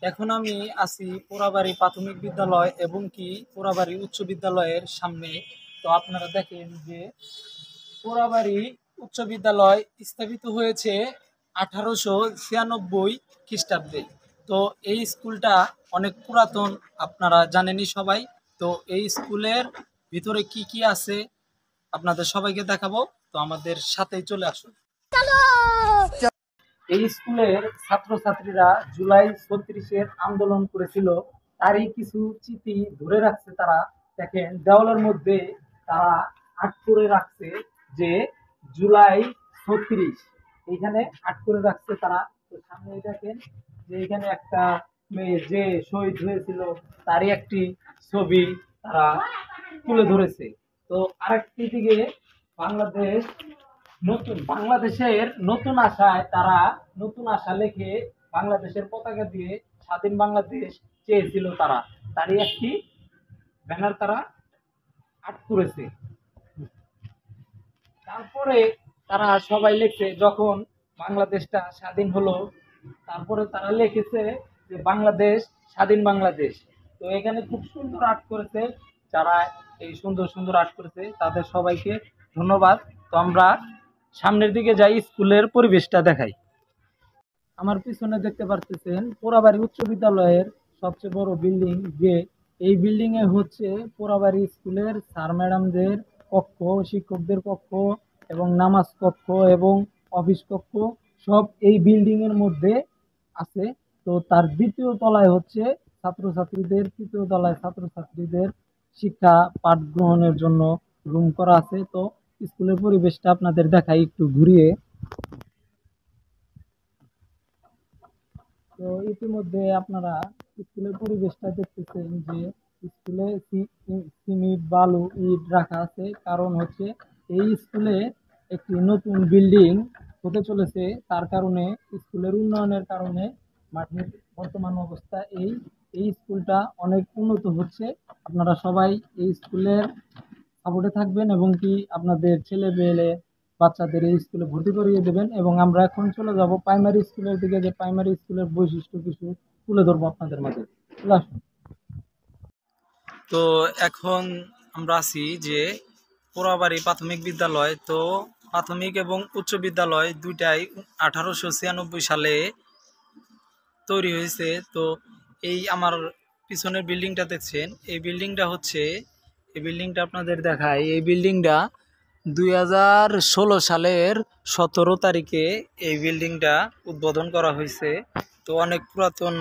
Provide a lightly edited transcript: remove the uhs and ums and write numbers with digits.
এখন আমি আছি পোড়াবাড়ি প্রাথমিক বিদ্যালয় এবং কি পোড়াবাড়ি উচ্চ বিদ্যালয়ের সামনে। তো আপনারা দেখেন যে পোড়াবাড়ি উচ্চ বিদ্যালয় স্থাপিত হয়েছে 1896 খ্রিস্টাব্দে। তো এই স্কুলটা অনেক পুরাতন, আপনারা জানেনই সবাই। তো এই স্কুলের ভিতরে কি কি আছে আপনাদের সবাইকে দেখাবো, তো আমাদের সাথেই চলে আসুন। এই স্কুলের ছাত্রছাত্রীরা জুলাই 36-এর আন্দোলন করেছিল, তারই কিছু স্মৃতি ধরে রাখছে তারা। দেখেন দেওয়ালের মধ্যে তারা আর্ট করে রাখছে যে জুলাই 36, এইখানে আর্ট করে রাখছে তারা। তো সামনে দেখেন যে এখানে একটা মেয়ে যে শহীদ হয়েছিল তারই একটি ছবি তারা তুলে ধরেছে। তো আরেকটি দিকে বাংলাদেশ বাংলাদেশের নতুন আশায় তারা নতুন আশা লেখে বাংলাদেশের পতাকা দিয়ে স্বাধীন বাংলাদেশ চেয়েছিল তারা, তারই একটি ব্যানার তারা আর্ট করেছে। তারপরে তারা সবাই লিখছে যখন বাংলাদেশটা স্বাধীন হলো, তারপরে তারা লিখেছে যে বাংলাদেশ স্বাধীন বাংলাদেশ। তো এখানে খুব সুন্দর আর্ট করেছে, যারা এই সুন্দর সুন্দর আর্ট করেছে তাদের সবাইকে ধন্যবাদ। তো আমরা সামনের দিকে যাই, স্কুলের পরিবেশটা দেখাই। আমার পিছনে দেখতে পারতেছেন পোড়াবাড়ি উচ্চ বিদ্যালয়ের সবচেয়ে বড় বিল্ডিং, যে এই বিল্ডিং এ হচ্ছে পোড়াবাড়ি স্কুলের স্যার ম্যাডামদের কক্ষ, শিক্ষকদের কক্ষ এবং নামাজ কক্ষ এবং অফিস কক্ষ সব এই বিল্ডিং এর মধ্যে আছে। তো তার দ্বিতীয় তলায় হচ্ছে ছাত্রছাত্রীদের, তৃতীয় তলায় ছাত্রছাত্রীদের শিক্ষা পাঠ গ্রহণের জন্য রুম করা আছে। তো স্কুলের পরিবেশটা আপনাদের দেখাই একটু ঘুরিয়ে। তো ইতিমধ্যে আপনারা স্কুলের পরিবেশটা দেখতেছেন যে স্কুলে সিমেন্ট বালু ইট রাখা আছে, কারণ হচ্ছে এই স্কুলে একটি নতুন বিল্ডিং হতে চলেছে। তার কারণে স্কুলের উন্নয়নের কারণে মাঠের বর্তমান অবস্থা এই এই স্কুলটা অনেক উন্নত হচ্ছে। আপনারা সবাই এই স্কুলের সাপোর্টে থাকবেন এবং কি আপনাদের ছেলে মেয়ে বাচ্চাদের এই স্কুলে ভর্তি করিয়ে দেবেন। এবং আমরা এখন চলে যাব প্রাইমারি স্কুলের দিকে, যে প্রাইমারি স্কুলের বৈশিষ্ট্য কিছু তুলে ধরবো আপনাদের মাঝে। চলে আসুন। তো এখন আমরা আছি যে পোড়াবাড়ি প্রাথমিক বিদ্যালয়। তো প্রাথমিক এবং উচ্চ বিদ্যালয় দুইটাই 1896 সালে তৈরি হয়েছে। তো এই আমার পিছনের বিল্ডিংটা দেখছেন, এই বিল্ডিংটা আপনাদের দেখায়। এই বিল্ডিংটা 2016 সালের 17 তারিখে এই বিল্ডিংটা উদ্বোধন করা হয়েছে। তো অনেক পুরাতন